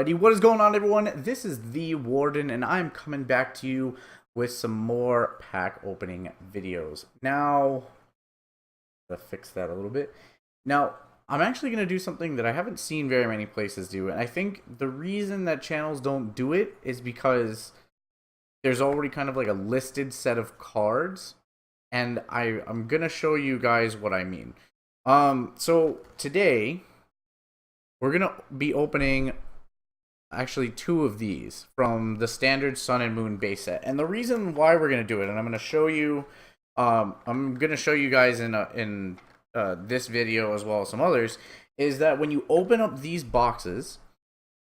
Alrighty, what is going on, everyone? This is the Warden, and I'm coming back to you with some more pack opening videos. Now, let's fix that a little bit. Now, I'm actually going to do something that I haven't seen very many places do, and I think the reason that channels don't do it is because there's already kind of like a listed set of cards, and I'm going to show you guys what I mean. So today, we're going to be opening actually two of these from the standard Sun and Moon base set. And the reason why we're going to do it, and I'm going to show you guys in this video as well as some others, is that when you open up these boxes,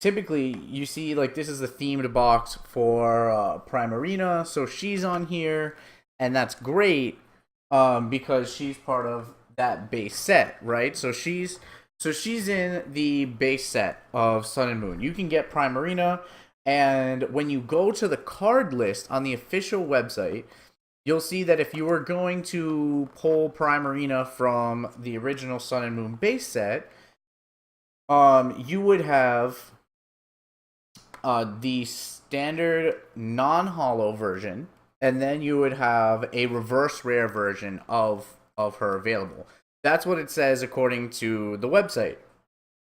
typically you see like this is the themed box for Primarina, so she's on here, and that's great because she's part of that base set, right? So she's in the base set of Sun and Moon. You can get Primarina, and when you go to the card list on the official website, you'll see that if you were going to pull Primarina from the original Sun and Moon base set, you would have the standard non-holo version, and then you would have a reverse rare version of her available. That's what it says according to the website.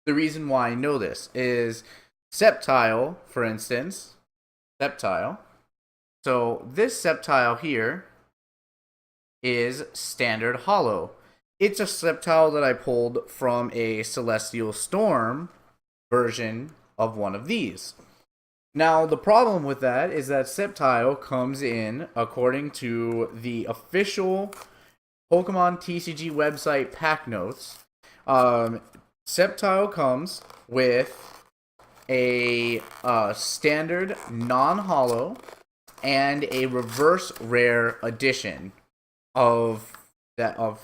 The reason why I know this is Sceptile, for instance. Sceptile. So this Sceptile here is standard holo. It's a Sceptile that I pulled from a Celestial Storm version of one of these. Now, the problem with that is that Sceptile comes in, according to the official Pokemon TCG website pack notes, Sceptile comes with a standard non-holo and a reverse rare edition of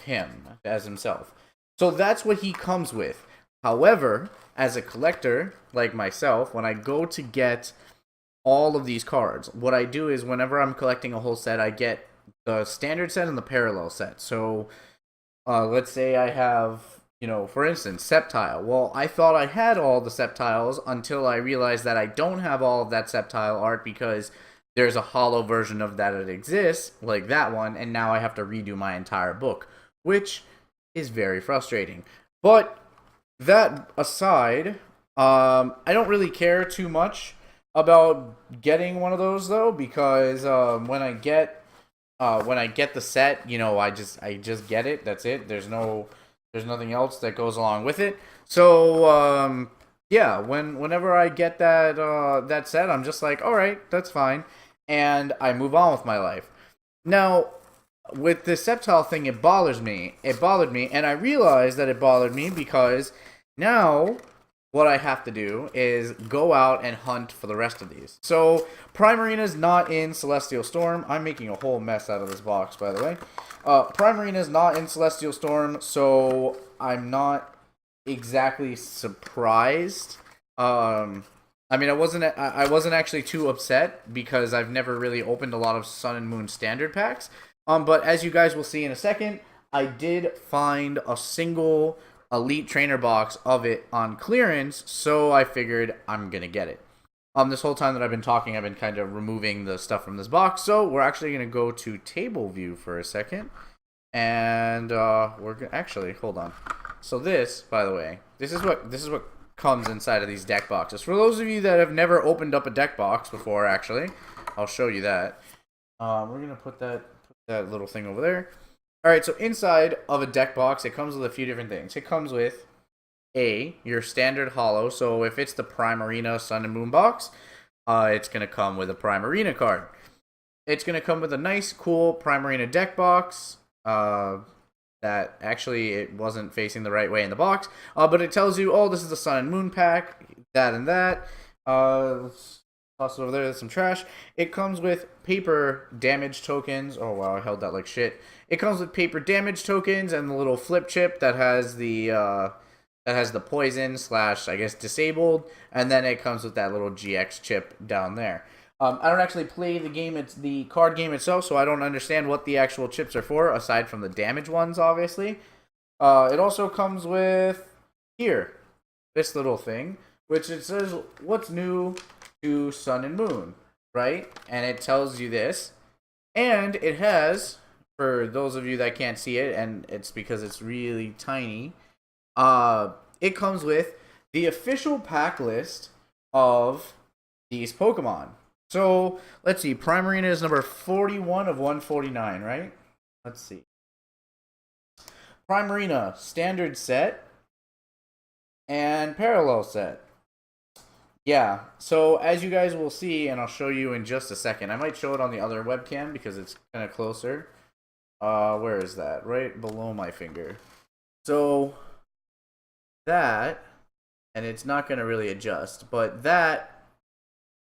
him as himself. So that's what he comes with. However, as a collector like myself, when I go to get all of these cards, what I do is whenever I'm collecting a whole set, I get the standard set and the parallel set. So let's say I have, for instance, Sceptile. Well, I thought I had all the Sceptiles until I realized that I don't have all of that Sceptile art because there's a holo version of that exists, like that one, and now I have to redo my entire book, which is very frustrating. But that aside, I don't really care too much about getting one of those though, because when I get the set, I just get it. That's it. There's nothing else that goes along with it. So yeah, whenever I get that set, I'm just like, all right, that's fine, and I move on with my life. Now, with the Sceptile thing, it bothered me, and I realized that it bothered me because now what I have to do is go out and hunt for the rest of these. So, Primarina's not in Celestial Storm. I'm making a whole mess out of this box, by the way. Primarina's not in Celestial Storm, so I'm not exactly surprised. I mean, I wasn't actually too upset because I've never really opened a lot of Sun and Moon standard packs. But as you guys will see in a second, I did find a single Elite Trainer box of it on clearance, so I figured I'm gonna get it. This whole time that I've been talking, I've been kind of removing the stuff from this box, so we're actually gonna go to table view for a second, and we're gonna actually hold on. So this, by the way, this is what comes inside of these deck boxes. For those of you that have never opened up a deck box before, actually, I'll show you that. We're gonna put that little thing over there. Alright, so inside of a deck box, it comes with a few different things. It comes with your standard holo. So if it's the Primarina Sun and Moon box, it's going to come with a Primarina card. It's going to come with a nice, cool Primarina deck box. That actually, it wasn't facing the right way in the box. But it tells you, oh, this is the Sun and Moon pack, that and that. Let's toss it over there, there's some trash. It comes with paper damage tokens. Oh wow, I held that like shit. It comes with paper damage tokens and the little flip chip that has the poison / I guess disabled, and then it comes with that little GX chip down there. I don't actually play the game, it's the card game itself, so I don't understand what the actual chips are for, aside from the damage ones, obviously. It also comes with, here, this little thing. which it says what's new to Sun and Moon, right? And it tells you this, and it has, for those of you that can't see it, and it's because it's really tiny, it comes with the official pack list of these Pokemon. So let's see, Primarina is number 41 of 149, right? Let's see. Primarina, standard set and parallel set. Yeah, so as you guys will see, and I'll show you in just a second. I might show it on the other webcam because it's kind of closer. Where is that? Right below my finger. So that, and it's not going to really adjust, but that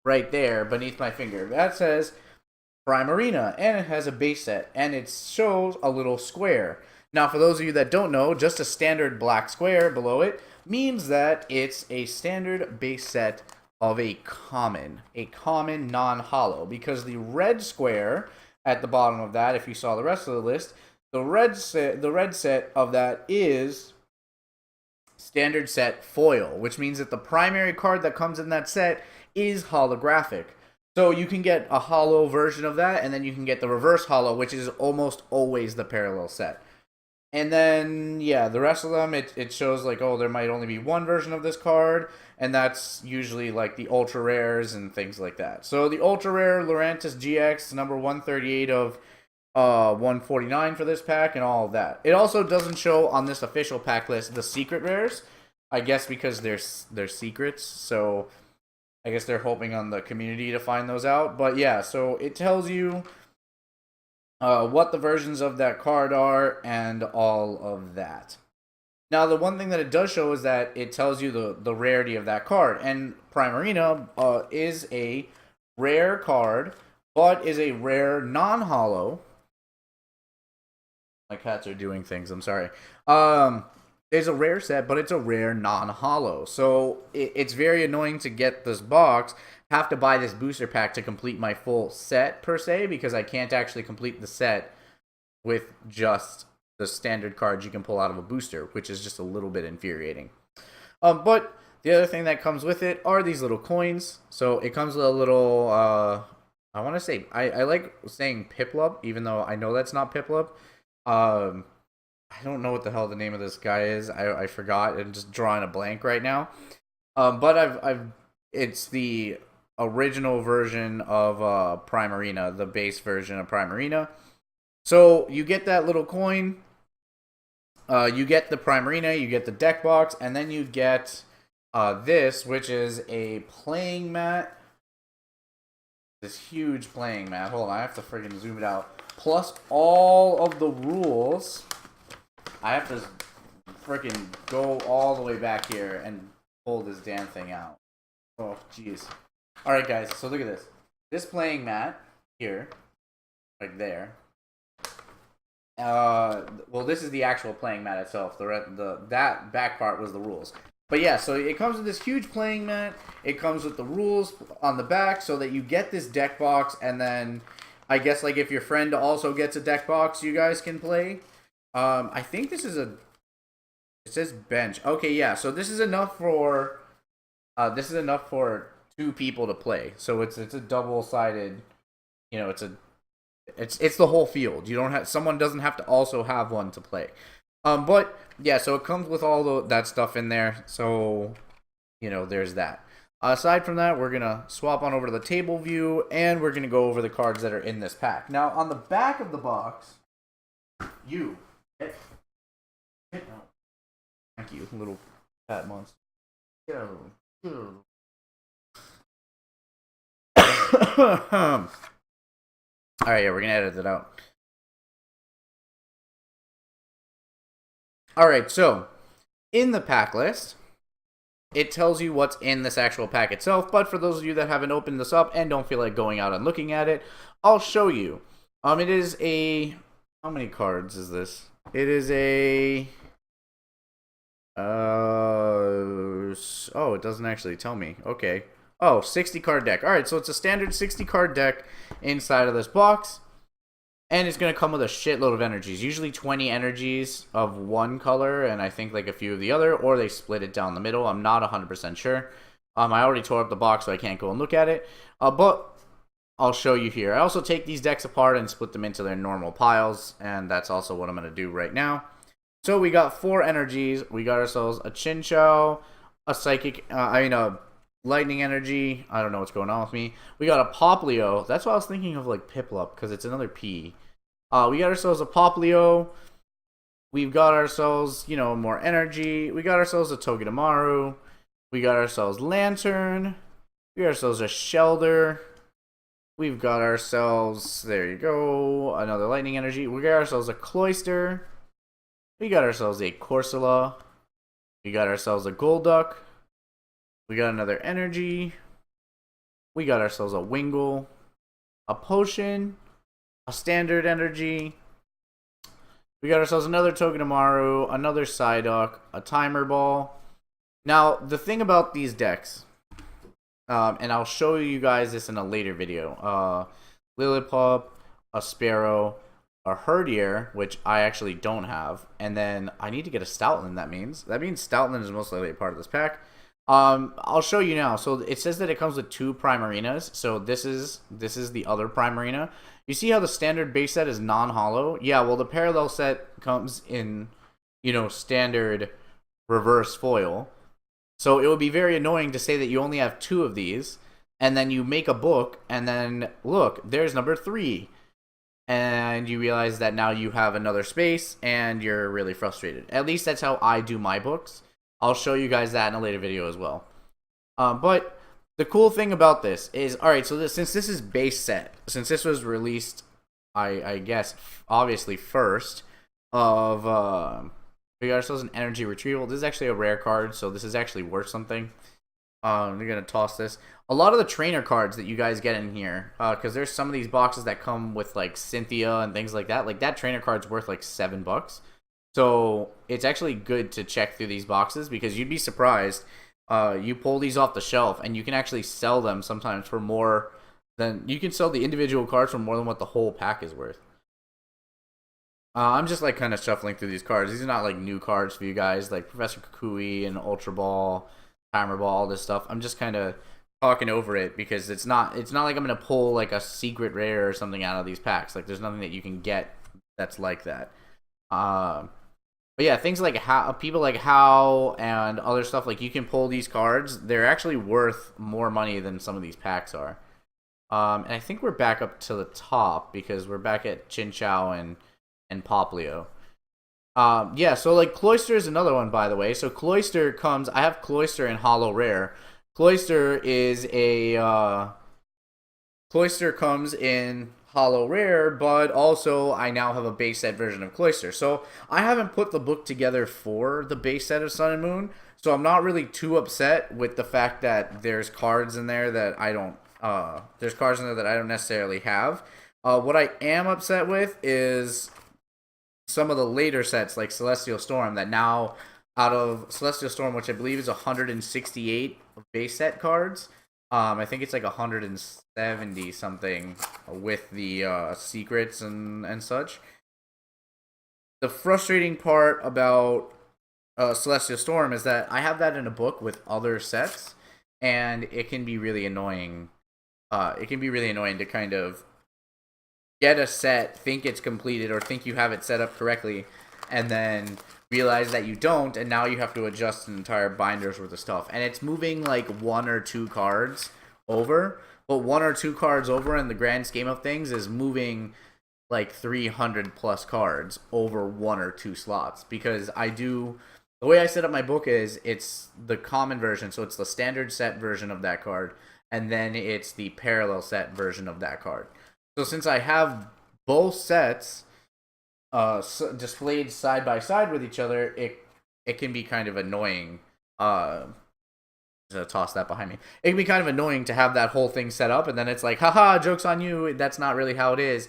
right there beneath my finger, that says Primarina, and it has a base set, and it shows a little square. Now, for those of you that don't know, just a standard black square below it means that it's a standard base set of a common non-hollow, because the red square at the bottom of that, if you saw the rest of the list, the red set of that is standard set foil, which means that the primary card that comes in that set is holographic. So you can get a hollow version of that, and then you can get the reverse hollow, which is almost always the parallel set. And then, yeah, the rest of them, it shows like, oh, there might only be one version of this card, and that's usually like the ultra rares and things like that. So the ultra rare Lurantis GX, number 138 of 149 for this pack, and all of that. It also doesn't show on this official pack list the secret rares, I guess because they're secrets, so I guess they're hoping on the community to find those out. But yeah, so it tells you what the versions of that card are and all of that. Now, the one thing that it does show is that it tells you the rarity of that card. And Primarina is a rare card, but is a rare non-hollow. My cats are doing things, I'm sorry. It's a rare set, but it's a rare non-hollow. So it's very annoying to get this box, have to buy this booster pack to complete my full set, per se, because I can't actually complete the set with just the standard cards you can pull out of a booster, which is just a little bit infuriating. But the other thing that comes with it are these little coins. So it comes with a little, I want to say, I like saying Piplup, even though I know that's not Piplup. I don't know what the hell the name of this guy is. I forgot. I'm just drawing a blank right now. But it's the original version of Primarina, the base version of Primarina. So you get that little coin. You get the Primarina, you get the deck box, and then you get this, which is a playing mat. This huge playing mat. Hold on, I have to friggin' zoom it out. Plus all of the rules. I have to freaking go all the way back here and pull this damn thing out. Oh, jeez. Alright, guys, so look at this. This playing mat here, right there. Well, this is the actual playing mat itself. That back part was the rules. But yeah, so it comes with this huge playing mat. It comes with the rules on the back so that you get this deck box, and then I guess like if your friend also gets a deck box, you guys can play. I think this is it says bench. Okay, yeah, so this is enough for two people to play. So it's a double-sided, you know, it's the whole field. Someone doesn't have to also have one to play. But yeah, so it comes with all that stuff in there. So, you know, there's that. Aside from that, we're gonna swap on over to the table view, and we're gonna go over the cards that are in this pack. Now, on the back of the box, thank you, little fat monster. Alright, yeah, we're gonna edit it out. Alright, so in the pack list, it tells you what's in this actual pack itself, but for those of you that haven't opened this up and don't feel like going out and looking at it, I'll show you. It is a... How many cards is this? It is a... Oh, it doesn't actually tell me. Okay. Oh, 60 card deck. Alright, so it's a standard 60 card deck inside of this box. And it's going to come with a shitload of energies. Usually 20 energies of one color, and I think like a few of the other, or they split it down the middle. I'm not 100% sure. I already tore up the box, so I can't go and look at it. But I'll show you here. I also take these decks apart and split them into their normal piles, and that's also what I'm going to do right now. So we got 4 energies. We got ourselves a Chinchou, a Psychic, a Lightning Energy. I don't know what's going on with me. We got a Poplio. That's why I was thinking of like Piplup, because it's another P. We got ourselves a Poplio. We've got ourselves, more energy. We got ourselves a Togedemaru. We got ourselves Lantern. We got ourselves a Shelder. We've got ourselves, there you go, another Lightning Energy. We got ourselves a Cloister. We got ourselves a Corsola. We got ourselves a Golduck. We got another Energy. We got ourselves a Wingull. A Potion. A Standard Energy. We got ourselves another Togedemaru. Another Psyduck. A Timer Ball. Now, the thing about these decks, and I'll show you guys this in a later video. Lillipup, a Sparrow, a Herdier, which I actually don't have, and then I need to get a Stoutland. That means Stoutland is most likely a part of this pack. I'll show you now. So it says that it comes with 2 Primarinas. So this is the other Primarina. You see how the standard base set is non-hollow? Yeah, well the parallel set comes in, standard reverse foil. So it would be very annoying to say that you only have 2 of these, and then you make a book, and then look, there's number 3. And you realize that now you have another space, and you're really frustrated. At least that's how I do my books. I'll show you guys that in a later video as well. But the cool thing about this is, alright, so since this is base set, since this was released, I guess, obviously first, of... we got ourselves an Energy Retrieval. This is actually a rare card, so this is actually worth something. We're going to toss this. A lot of the trainer cards that you guys get in here, because there's some of these boxes that come with, like, Cynthia and things like that. Like, that trainer card's worth, like, $7. So, it's actually good to check through these boxes, because you'd be surprised. You pull these off the shelf, and you can actually sell them sometimes for more than... You can sell the individual cards for more than what the whole pack is worth. I'm just like kind of shuffling through these cards. These are not like new cards for you guys, like Professor Kukui and Ultra Ball, Timer Ball, all this stuff. I'm just kind of talking over it because it's not like I'm gonna pull like a secret rare or something out of these packs. Like there's nothing that you can get that's like that. But yeah, things like people like How and other stuff, like you can pull these cards. They're actually worth more money than some of these packs are. And I think we're back up to the top because we're back at Chinchou and Poplio. Yeah, so like Cloister is another one, by the way. So Cloister comes... I have Cloister in Hollow Rare. Cloister is a... Cloister comes in Hollow Rare, but also I now have a base set version of Cloister. So I haven't put the book together for the base set of Sun and Moon, so I'm not really too upset with the fact that there's cards in there that I don't... there's cards in there that I don't necessarily have. What I am upset with is... some of the later sets like Celestial Storm that now, out of Celestial Storm, which I believe is 168 base set cards, I think it's like 170 something with the secrets and such. The frustrating part about Celestial Storm is that I have that in a book with other sets, and it can be really annoying. It can be really annoying to kind of get a set, think it's completed, or think you have it set up correctly, and then realize that you don't, and now you have to adjust an entire binder's worth of stuff. And it's moving like 1 or 2 cards over, but 1 or 2 cards over in the grand scheme of things is moving like 300 plus cards over 1 or 2 slots. Because the way I set up my book is, it's the common version, so it's the standard set version of that card, and then it's the parallel set version of that card. So since I have both sets displayed side by side with each other, it can be kind of annoying. Just toss that behind me. It can be kind of annoying to have that whole thing set up, and then it's like, haha, joke's on you. That's not really how it is,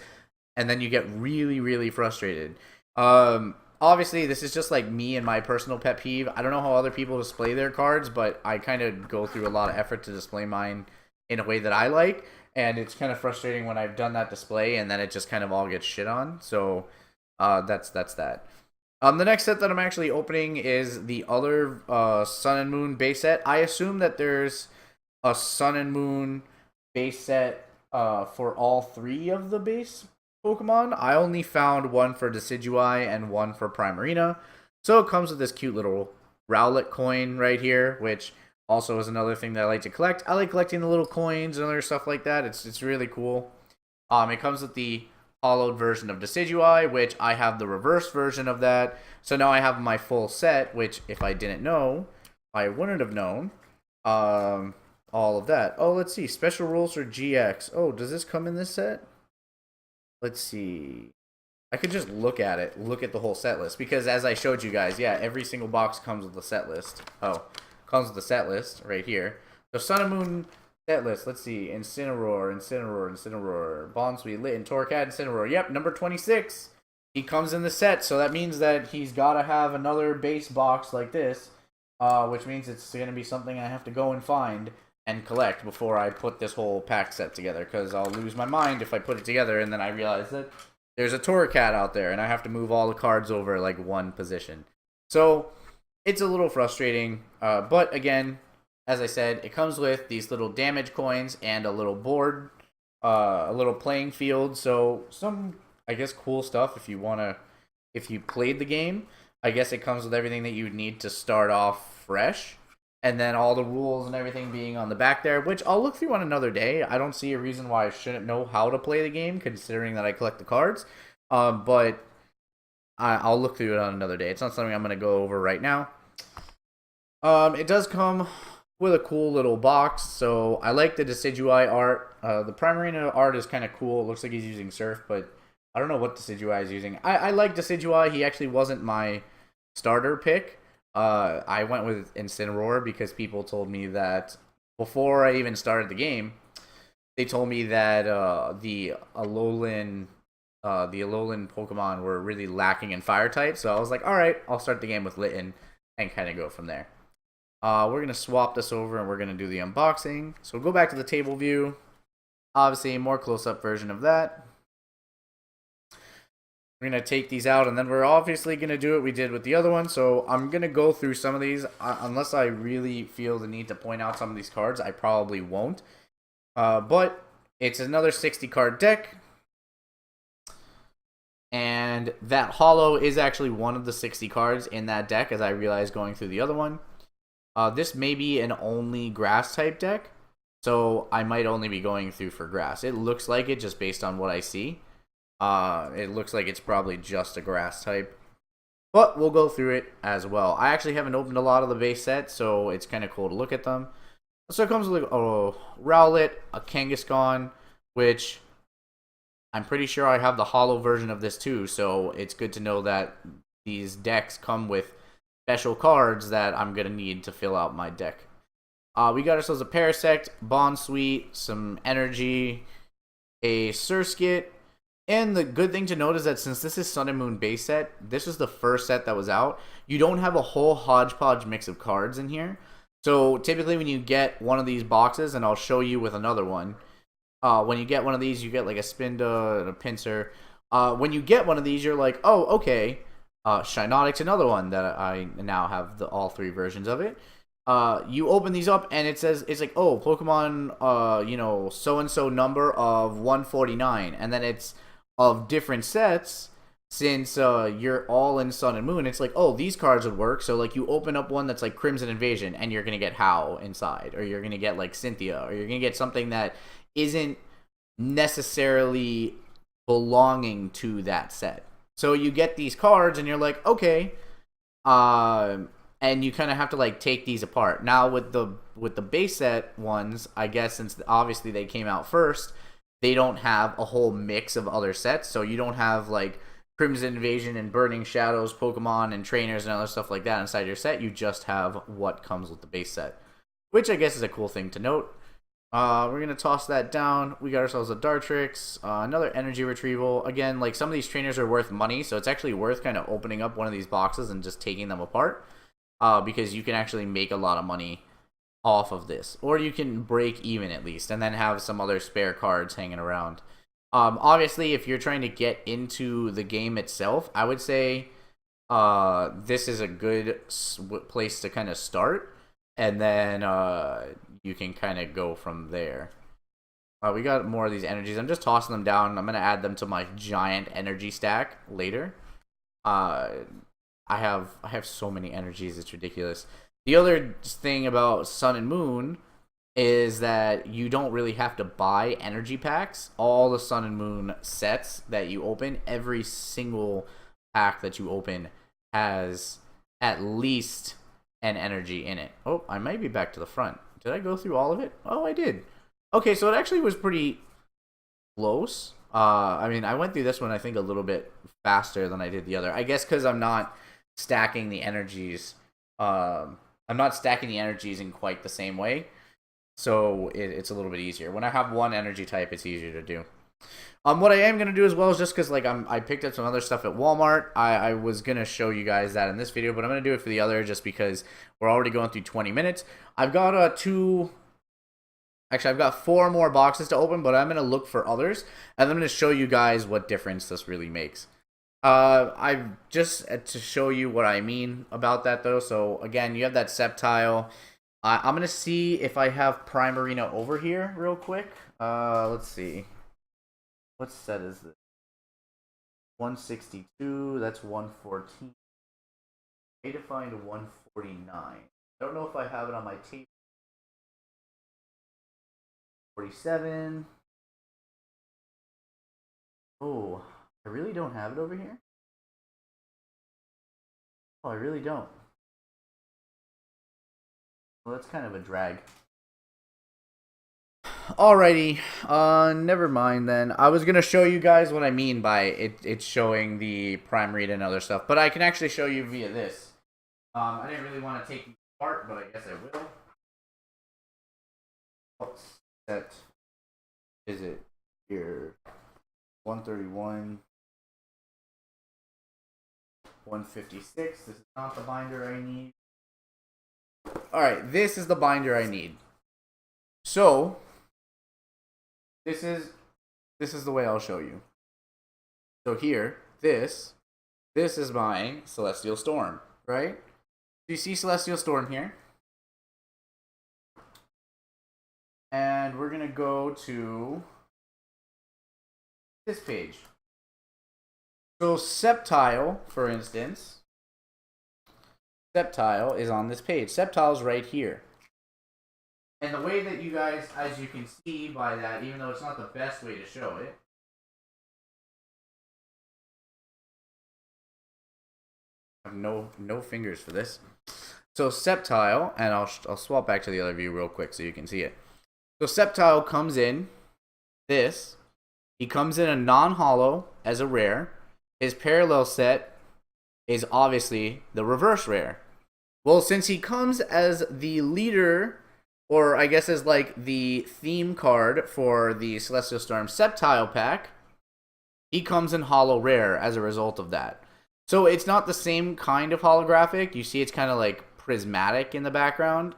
and then you get really, really frustrated. Obviously, this is just like me and my personal pet peeve. I don't know how other people display their cards, but I kind of go through a lot of effort to display mine in a way that I like. And it's kind of frustrating when I've done that display and then it just kind of all gets shit on. So that's that. The next set that I'm actually opening is the other Sun and Moon base set. I assume that there's a Sun and Moon base set for all three of the base Pokemon. I only found one for Decidueye and one for Primarina. So it comes with this cute little Rowlet coin right here, which also is another thing that I like to collect. I like collecting the little coins and other stuff like that. It's really cool. It comes with the hollowed version of Decidueye, which I have the reverse version of that. So now I have my full set, which if I didn't know, I wouldn't have known. All of that. Oh, let's see. Special rules for GX. Oh, does this come in this set? Let's see. I could just look at it, look at the whole set list, because as I showed you guys, yeah, every single box comes with a set list. Oh, comes with the set list right here. So Sun and Moon set list. Let's see. Incineroar, Bonsweet, Litten, Torracat, Incineroar. Yep, number 26. He comes in the set, so that means that he's got to have another base box like this, which means it's going to be something I have to go and find and collect before I put this whole pack set together, because I'll lose my mind if I put it together and then I realize that there's a Torracat out there and I have to move all the cards over like one position. So it's a little frustrating, but again, as I said, it comes with these little damage coins and a little board, a little playing field. So some, I guess, cool stuff if you played the game. I guess it comes with everything that you would need to start off fresh. And then all the rules and everything being on the back there, which I'll look through on another day. I don't see a reason why I shouldn't know how to play the game, considering that I collect the cards. But I'll look through it on another day. It's not something I'm going to go over right now. It does come with a cool little box, so I like the Decidueye art. The Primarina art is kind of cool. It looks like he's using Surf, but I don't know what Decidueye is using. I like Decidueye. He actually wasn't my starter pick. I went with Incineroar because people told me that before I even started the game, they told me that the Alolan Pokemon were really lacking in fire type. So I was like, all right, I'll start the game with Litten and kind of go from there. We're gonna swap this over and we're gonna do the unboxing. So we'll go back to the table view. Obviously, a more close-up version of that. We're going to take these out, and then we're obviously going to do what we did with the other one. So I'm going to go through some of these. Unless I really feel the need to point out some of these cards, I probably won't. But it's another 60-card deck. And that holo is actually one of the 60 cards in that deck, as I realized going through the other one. This may be an only grass-type deck, so I might only be going through for grass. It looks like it just based on what I see. It looks like it's probably just a grass type, but we'll go through it as well. I actually haven't opened a lot of the base set, so it's kind of cool to look at them. So it comes with a Rowlet, a Kangaskhan, which I'm pretty sure I have the holo version of this too, so it's good to know that these decks come with special cards that I'm going to need to fill out my deck. We got ourselves a Parasect, Bonsweet, some Energy, a Surskit. And the good thing to note is that since this is Sun and Moon base set, this was the first set that was out. You don't have a whole hodgepodge mix of cards in here. So typically when you get one of these boxes, and I'll show you with another one, when you get one of these, you get like a Spinda and a Pinsir. When you get one of these, you're like, oh, okay. Shiinotic's another one that I now have all three versions of it. You open these up and it says, it's like, oh, Pokemon, so-and-so number of 149. And then it's of different sets, since you're all in Sun and Moon. It's like, oh, these cards would work. So like you open up one that's like Crimson Invasion and you're gonna get How inside, or you're gonna get like Cynthia, or you're gonna get something that isn't necessarily belonging to that set. So you get these cards and you're like, okay, and you kind of have to like take these apart. Now with the base set ones, I guess since obviously they came out first, they don't have a whole mix of other sets. So you don't have like Crimson Invasion and Burning Shadows Pokemon and trainers and other stuff like that inside your set. You just have what comes with the base set, which I guess is a cool thing to note. We're going to toss that down. We got ourselves a Dartrix, another Energy Retrieval. Again, like some of these trainers are worth money, so it's actually worth kind of opening up one of these boxes and just taking them apart, because you can actually make a lot of money off of this. Or you can break even at least, and then have some other spare cards hanging around. Obviously, if you're trying to get into the game itself, I would say this is a good place to kind of start. And then you can kind of go from there. We got more of these energies. I'm just tossing them down. I'm going to add them to my giant energy stack later. I have so many energies. It's ridiculous. The other thing about Sun and Moon is that you don't really have to buy energy packs. All the Sun and Moon sets that you open, every single pack that you open has at least an energy in it. Oh, I might be back to the front. Did I go through all of it? Oh, I did. Okay, so it actually was pretty close. I mean, I went through this one, I think, a little bit faster than I did the other. I guess because I'm not stacking the energies. I'm not stacking the energies in quite the same way. So it's a little bit easier. When I have one energy type, it's easier to do. What I am going to do as well is just because like I picked up some other stuff at Walmart. I was going to show you guys that in this video, but I'm going to do it for the other just because we're already going through 20 minutes. I've got I've got 4 more boxes to open, but I'm going to look for others, and I'm going to show you guys what difference this really makes. I've just to show you what I mean about that, though. So, again, you have that Sceptile. I'm going to see if I have Primarina over here real quick. Let's see. What set is this? 162. That's 114. I need to find 149. I don't know if I have it on my tape. 47. Oh, I really don't have it over here. Oh, I really don't. Well, that's kind of a drag. Alrighty, never mind then. I was gonna show you guys what I mean by it's showing the prime read and other stuff, but I can actually show you via this. I didn't really want to take it apart, but I guess I will. What set is it here? 131. 156. This is not the binder I need. Alright, this is the binder I need. So, this is the way I'll show you. So here, this is my Celestial Storm, right? So you see Celestial Storm here. And we're going to go to this page. So Sceptile, for instance, Sceptile is on this page. Sceptile is right here. And the way that you guys, as you can see by that, even though it's not the best way to show it, I have no fingers for this. So Sceptile, and I'll swap back to the other view real quick so you can see it. So Sceptile comes in this. He comes in a non-holo as a rare. His parallel set is obviously the reverse rare. Well, since he comes as the leader, or I guess as like the theme card for the Celestial Storm Sceptile pack, he comes in holo rare as a result of that. So it's not the same kind of holographic. You see it's kind of like prismatic in the background.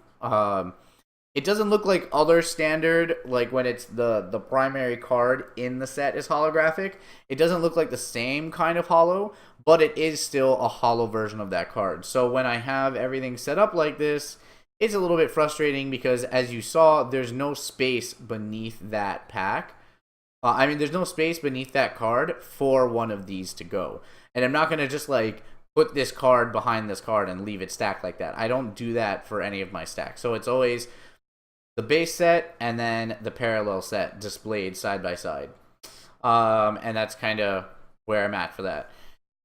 It doesn't look like other standard, like when it's the primary card in the set is holographic. It doesn't look like the same kind of holo, but it is still a holo version of that card. So when I have everything set up like this, it's a little bit frustrating because, as you saw, there's no space beneath that pack. There's no space beneath that card for one of these to go. And I'm not going to just like put this card behind this card and leave it stacked like that. I don't do that for any of my stacks. So it's always the base set and then the parallel set displayed side by side. And that's kind of where I'm at for that.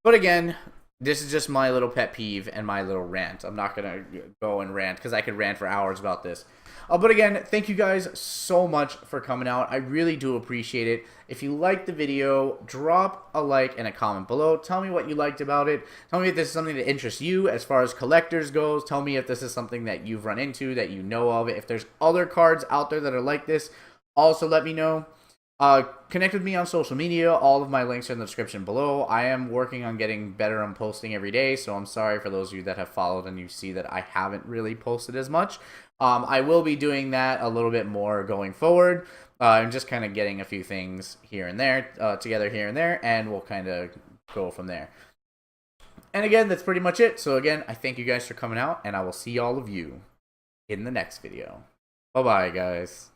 But again, this is just my little pet peeve and my little rant. I'm not going to go and rant because I could rant for hours about this. But again, thank you guys so much for coming out. I really do appreciate it. If you liked the video, drop a like and a comment below. Tell me what you liked about it. Tell me if this is something that interests you as far as collectors goes. Tell me if this is something that you've run into, that you know of. If there's other cards out there that are like this, also let me know. Connect with me on social media. All of my links are in the description below. I am working on getting better on posting every day, so I'm sorry for those of you that have followed and you see that I haven't really posted as much. I will be doing that a little bit more going forward. I'm just kind of getting a few things here and there, together here and there, and we'll kind of go from there. And again, that's pretty much it. So again, I thank you guys for coming out, and I will see all of you in the next video. Bye bye, guys.